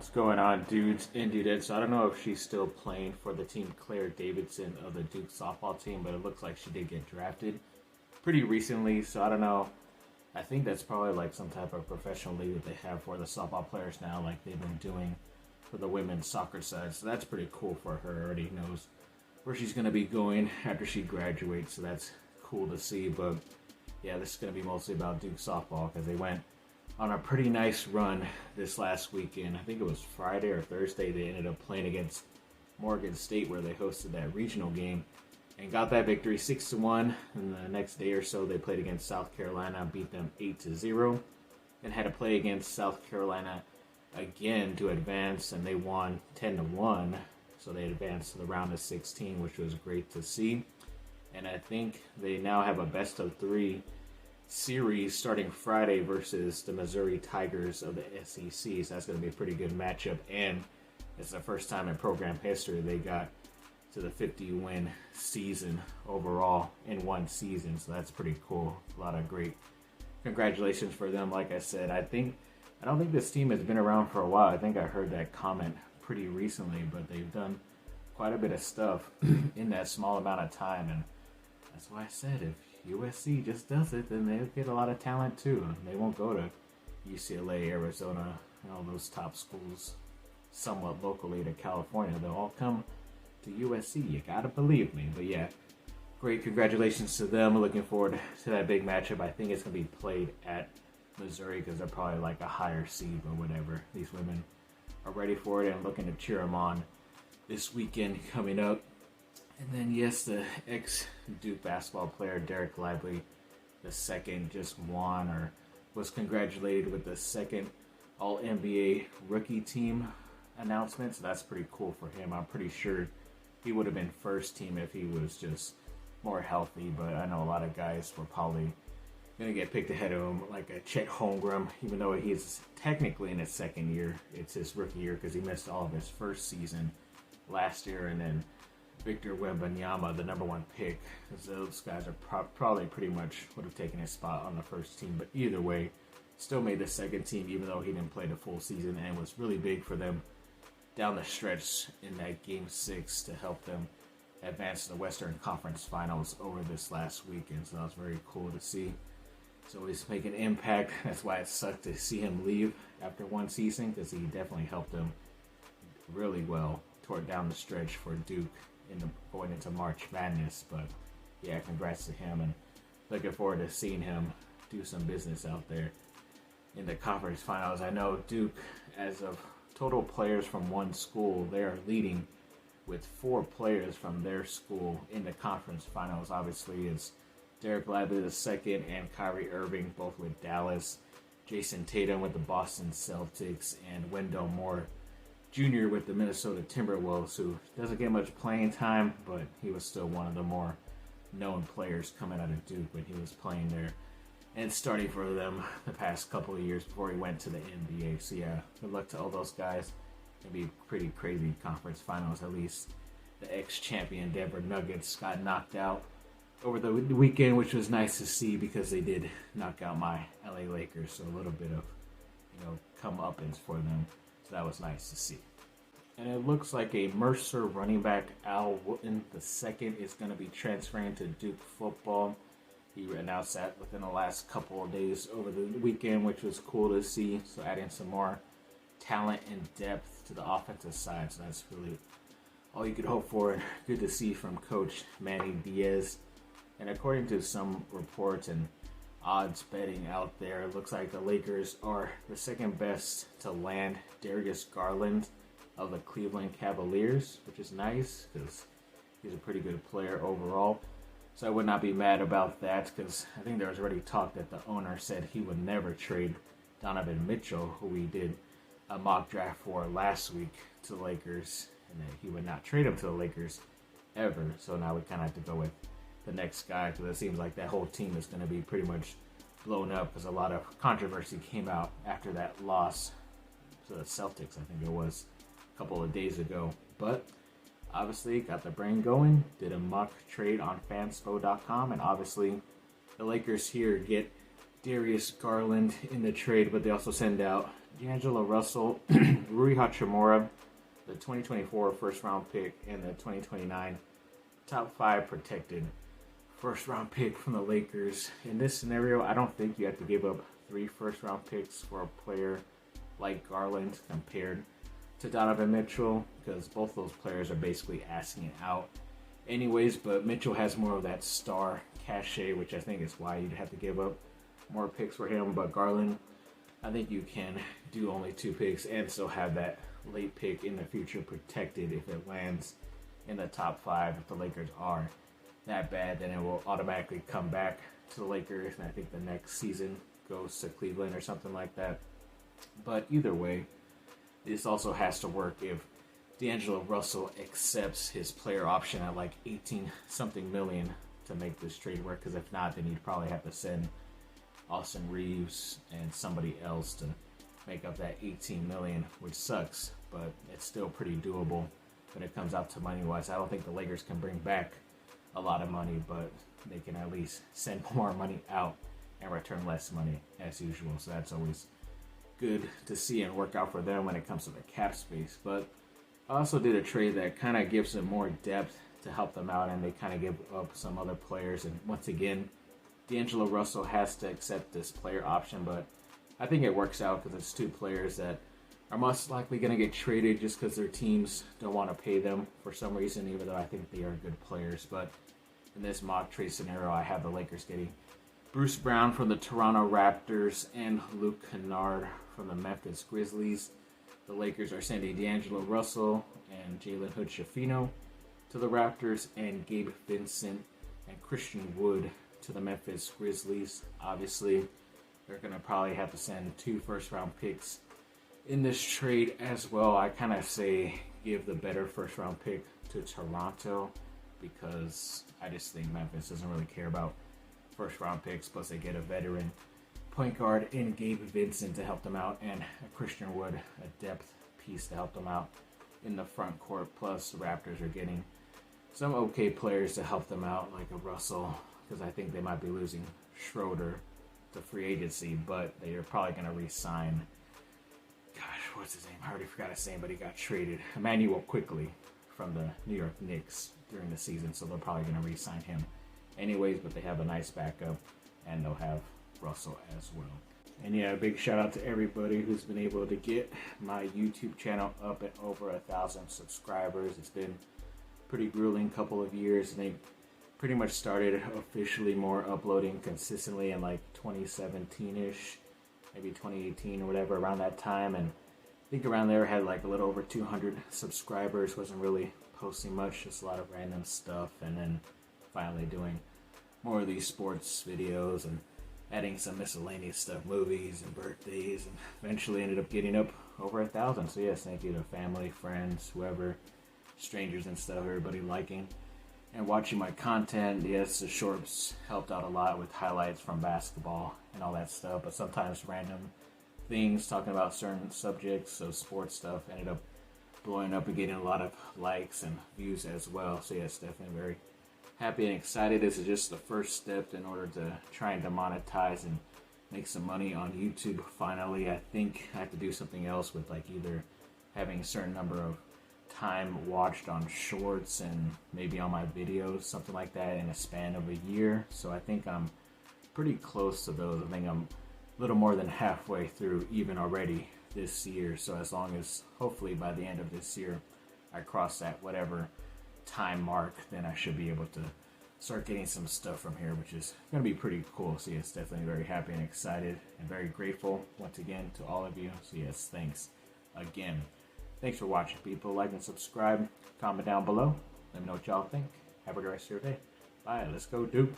What's going on, dudes and dudettes? So I don't know if she's still playing for the team Claire Davidson of the Duke softball team, but it looks like she did get drafted pretty recently. So I don't know. I think that's probably like some type of professional league that they have for the softball players now, like they've been doing for the women's soccer side. So that's pretty cool for her. Already knows where she's going to be going after she graduates. So that's cool to see. But yeah, this is going to be mostly about Duke softball because they went on a pretty nice run this last weekend. I think it was Friday or Thursday. They ended up playing against Morgan State where they hosted that regional game and got that victory 6-1. And the next day or so they played against South Carolina, beat them 8-0, and had to play against South Carolina again to advance, and they won 10-1. So they advanced to the round of 16, which was great to see. And I think they now have a best of 3 series starting Friday versus the Missouri Tigers of the SEC. So that's going to be a pretty good matchup, and it's the first time in program history they got to the 50-win season overall in one season. So that's pretty cool. A lot of great congratulations for them. Like I said, I don't think this team has been around for a while. I think I heard that comment pretty recently, but they've done quite a bit of stuff in that small amount of time, and that's why I said if USC just does it, then they'll get a lot of talent too. They won't go to UCLA, Arizona, and all those top schools somewhat locally to California. They'll all come to USC. You gotta believe me. But yeah, great congratulations to them. Looking forward to that big matchup. I think it's gonna be played at Missouri because they're probably like a higher seed or whatever. These women are ready for it and looking to cheer them on this weekend coming up. And then, yes, the ex-Duke basketball player Derek Lively II just won or was congratulated with the second All-NBA rookie team announcement. So that's pretty cool for him. I'm pretty sure he would have been first team if he was just more healthy. But I know a lot of guys were probably going to get picked ahead of him, like a Chet Holmgren, even though he's technically in his second year. It's his rookie year because he missed all of his first season last year, and then Victor Wembanyama, the number 1 pick. Those guys are probably pretty much would have taken his spot on the first team. But either way, still made the second team, even though he didn't play the full season, and was really big for them down the stretch in that Game 6 to help them advance to the Western Conference Finals over this last weekend. So that was very cool to see. So he's making an impact. That's why it sucked to see him leave after one season, because he definitely helped them really well toward down the stretch for Duke going into March Madness. But yeah, congrats to him, and looking forward to seeing him do some business out there in the conference finals. I know Duke, as of total players from one school, they are leading with 4 players from their school in the conference finals. Obviously, it's Derek Lively II and Kyrie Irving, both with Dallas, Jason Tatum with the Boston Celtics, and Wendell Moore Jr. with the Minnesota Timberwolves, who doesn't get much playing time, but he was still one of the more known players coming out of Duke when he was playing there and starting for them the past couple of years before he went to the NBA. So yeah, good luck to all those guys. It'll be pretty crazy conference finals. At least the ex-champion Denver Nuggets got knocked out over the weekend, which was nice to see because they did knock out my LA Lakers. So a little bit of, come-uppance for them. So that was nice to see. And it looks like a Mercer running back, Al Wooten II, is going to be transferring to Duke football. He announced that within the last couple of days over the weekend, which was cool to see. So adding some more talent and depth to the offensive side. So that's really all you could hope for. Good to see from Coach Manny Diaz. And according to some reports and odds betting out there, it looks like the Lakers are the second best to land Darius Garland of the Cleveland Cavaliers, which is nice because he's a pretty good player overall. So I would not be mad about that, because I think there was already talk that the owner said he would never trade Donovan Mitchell, who we did a mock draft for last week, to the Lakers, and that he would not trade him to the Lakers ever. So now we kind of have to go with the next guy, because it seems like that whole team is going to be pretty much blown up, because a lot of controversy came out after that loss to the Celtics, I think it was a couple of days ago. But obviously got the brain going, did a mock trade on fanspo.com, and obviously the Lakers here get Darius Garland in the trade, but they also send out D'Angelo Russell, Rui Hachimura, the 2024 first round pick, and the 2029 top 5 protected first round pick from the Lakers. In this scenario, I don't think you have to give up 3 first round picks for a player like Garland compared to Donovan Mitchell, because both those players are basically asking it out anyways, but Mitchell has more of that star cachet, which I think is why you'd have to give up more picks for him. But Garland, I think you can do only 2 picks and still have that late pick in the future protected if it lands in the top 5. If the Lakers are that bad, then it will automatically come back to the Lakers, and I think the next season goes to Cleveland or something like that. But either way, this also has to work if D'Angelo Russell accepts his player option at like 18-something million to make this trade work, because if not, then you'd probably have to send Austin Reeves and somebody else to make up that 18 million, which sucks, but it's still pretty doable when it comes out to money-wise. I don't think the Lakers can bring back a lot of money, but they can at least send more money out and return less money as usual. So that's always good to see and work out for them when it comes to the cap space. But I also did a trade that kind of gives them more depth to help them out, and they kind of give up some other players. And once again, D'Angelo Russell has to accept this player option, but I think it works out because it's 2 players that are most likely going to get traded just because their teams don't want to pay them for some reason, even though I think they are good players. But in this mock trade scenario, I have the Lakers getting Bruce Brown from the Toronto Raptors and Luke Kennard from the Memphis Grizzlies. The Lakers are sending D'Angelo Russell and Jalen Hood-Schifino to the Raptors, and Gabe Vincent and Christian Wood to the Memphis Grizzlies. Obviously, they're going to probably have to send 2 first-round picks in this trade as well. I kind of say give the better first-round pick to Toronto, because I just think Memphis doesn't really care about first-round picks. Plus, they get a veteran point guard in Gabe Vincent to help them out, and a Christian Wood, a depth piece to help them out in the front court. Plus, the Raptors are getting some okay players to help them out, like a Russell, because I think they might be losing Schroeder to free agency, but they are probably going to re-sign, what's his name? I already forgot his name, but he got traded. Emmanuel Quickly from the New York Knicks during the season, so they're probably going to re-sign him anyways, but they have a nice backup, and they'll have Russell as well. And yeah, a big shout out to everybody who's been able to get my YouTube channel up at over 1,000 subscribers. It's been a pretty grueling couple of years, and they pretty much started officially more uploading consistently in like 2017-ish, maybe 2018 or whatever, around that time. And I think around there I had like a little over 200 subscribers. Wasn't really posting much, just a lot of random stuff, and then finally doing more of these sports videos and adding some miscellaneous stuff, movies and birthdays, and eventually ended up getting up over 1,000. So yes, thank you to family, friends, whoever, strangers and stuff, everybody liking and watching my content. Yes, the shorts helped out a lot with highlights from basketball and all that stuff, but sometimes random things talking about certain subjects, so sports stuff, ended up blowing up and getting a lot of likes and views as well. So yes, definitely very happy and excited. This is just the first step in order to trying to monetize and make some money on YouTube. Finally, I think I have to do something else with like either having a certain number of time watched on shorts and maybe on my videos, something like that, in a span of a year. So I think I'm pretty close to those. I think I'm a little more than halfway through even already this year. So as long as hopefully by the end of this year I cross that whatever time mark, then I should be able to start getting some stuff from here, which is going to be pretty cool. So yes, definitely very happy and excited and very grateful once again to all of you. So yes, thanks again. Thanks for watching, people. Like and subscribe. Comment down below. Let me know what y'all think. Have a good rest of your day. Bye. Let's go, Duke.